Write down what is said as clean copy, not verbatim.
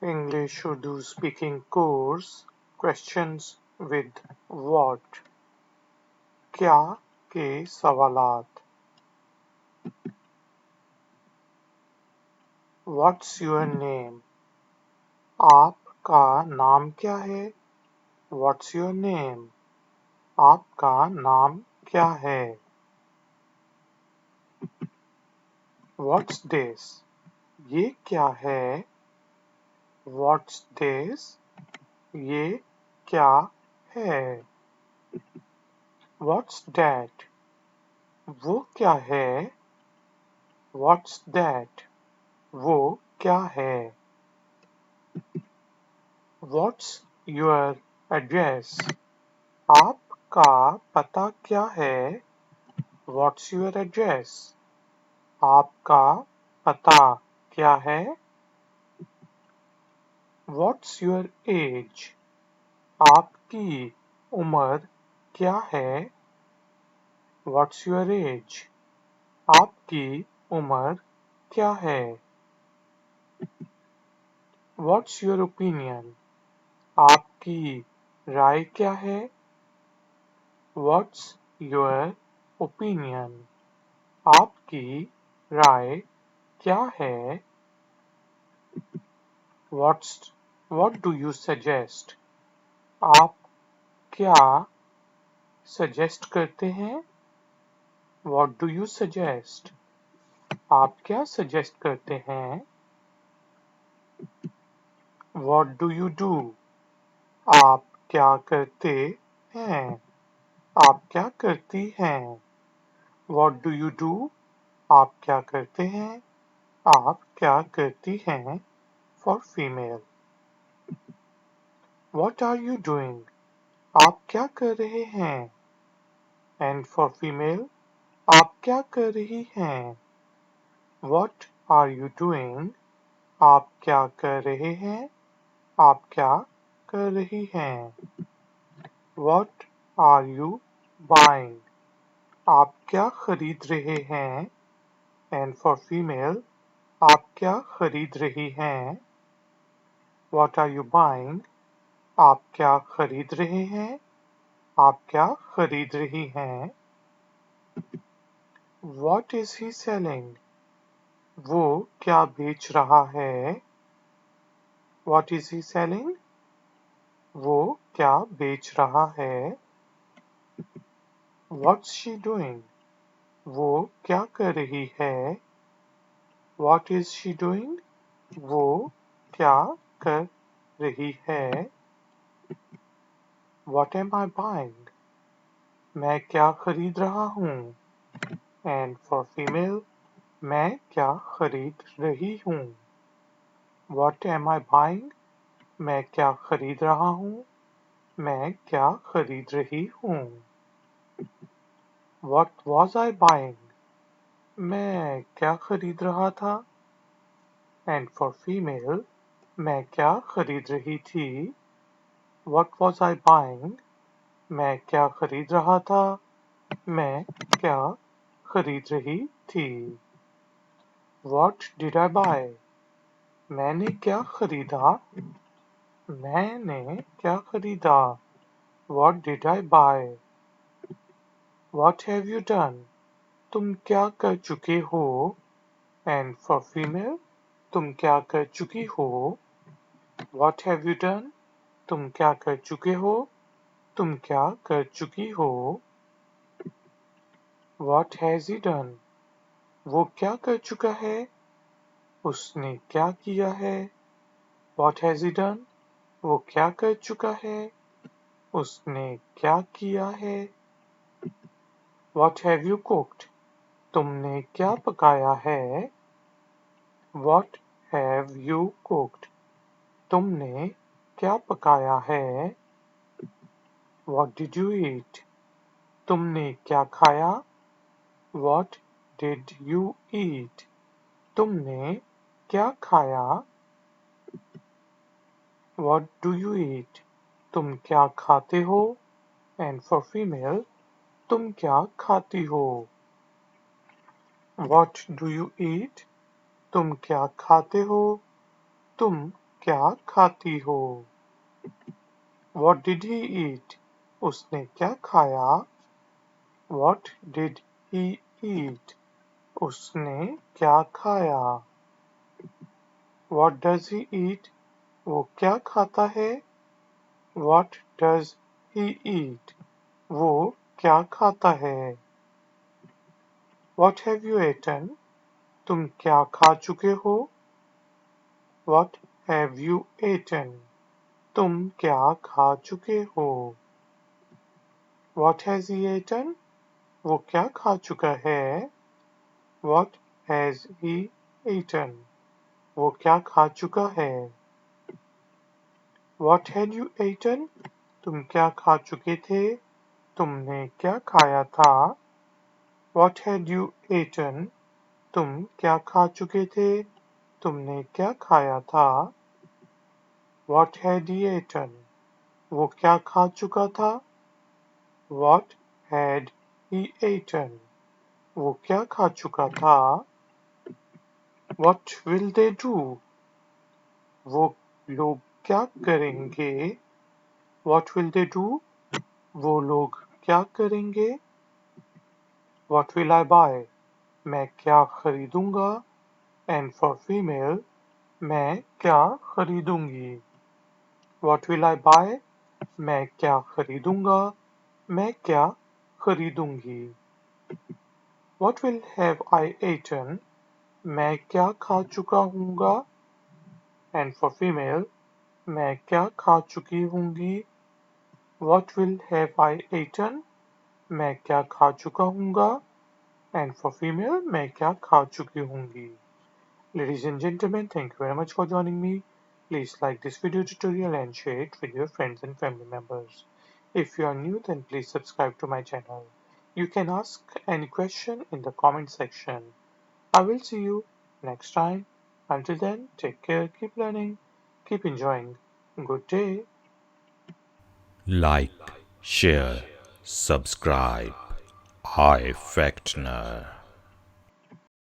English Urdu speaking course questions with what क्या के सवालात What's your name आपका नाम क्या है What's your name आपका नाम क्या है What's this ये क्या है What's this ये क्या है What's that वो क्या है What's that वो क्या है What's your address आपका पता क्या है What's your address आपका पता क्या है What's your age आपकी उम्र क्या है What's your age आपकी उम्र क्या है What's your opinion आपकी राय क्या है What's your opinion आपकी राय क्या है What do you suggest आप क्या suggest करते हैं What do you suggest आप क्या suggest करते हैं What do you do आप क्या करते हैं आप क्या करती हैं What do you do आप क्या करते हैं आप क्या करती हैं For female What are you doing आप क्या कर रहे हैं And for female आप क्या कर रही हैं What are you doing आप क्या कर रहे हैं आप क्या कर रही हैं What are you buying आप क्या खरीद रहे हैं And for female आप क्या खरीद रही हैं What are you buying आप क्या खरीद रहे हैं आप क्या खरीद रही हैं What is he selling वो क्या बेच रहा है What is he selling वो क्या बेच रहा है What's she doing वो क्या कर रही है What is she doing वो क्या कर रही है What am I buying मैं क्या खरीद रहा हूँ And for female मैं क्या खरीद रही हूँ What am I buying मैं क्या खरीद रहा हूँ मैं क्या खरीद रही हूँ What was I buying मैं क्या खरीद रहा था And for female मैं क्या खरीद रही थी What was I buying मैं क्या खरीद रहा था मैं क्या खरीद रही थी What did I buy मैंने क्या खरीदा मैंने क्या खरीदा What did I buy What have you done तुम क्या कर चुके हो And for female तुम क्या कर चुकी हो What have you done तुम क्या कर चुके हो तुम क्या कर चुकी हो What has he done वो क्या कर चुका है उसने क्या किया है What has he done वो क्या कर चुका है उसने क्या किया है What have you cooked तुमने क्या पकाया है What have you cooked तुमने क्या पकाया है What did you eat तुमने क्या खाया What did you eat तुमने क्या खाया What do you eat तुम क्या खाते हो And for female तुम क्या खाती हो What do you eat तुम क्या खाते हो तुम क्या खाती हो? What did he eat? उसने क्या खाया? What did he eat? उसने क्या खाया? What does he eat? वो क्या खाता है? What does he eat? वो क्या खाता है? What have you eaten? तुम क्या खा चुके हो? What have you eaten? तुम क्या खा चुके हो? What has he eaten? वो क्या खा चुका है? What has he eaten? वो क्या खा चुका है? What had you eaten? तुम क्या खा चुके थे? तुमने क्या खाया था? What had you eaten? तुम क्या खा चुके थे? तुमने क्या खाया था? What had he eaten? वो क्या खा चुका था? What had he eaten? वो क्या खा चुका था? What will they do? वो लोग क्या करेंगे? What will they do? वो लोग क्या करेंगे? What will I buy? मैं क्या खरीदूंगा? And for female, मैं क्या खरीदूंगी? What will I buy? मैं क्या खरीदूंगा? मैं क्या खरीदूंगी? What will have I eaten? मैं क्या खा चुका हूँगा? And for female, मैं क्या खा चुकी हूँगी? What will have I eaten? मैं क्या खा चुका हूँगा? And for female, मैं क्या खा चुकी होंगी? Ladies and gentlemen, thank you very much for joining me. Please like this video tutorial and share it with your friends and family members. If you are new, then please subscribe to my channel. You can ask any question in the comment section. I will see you next time. Until then, take care, keep learning, keep enjoying. Good day. Like, share, subscribe. I Factner.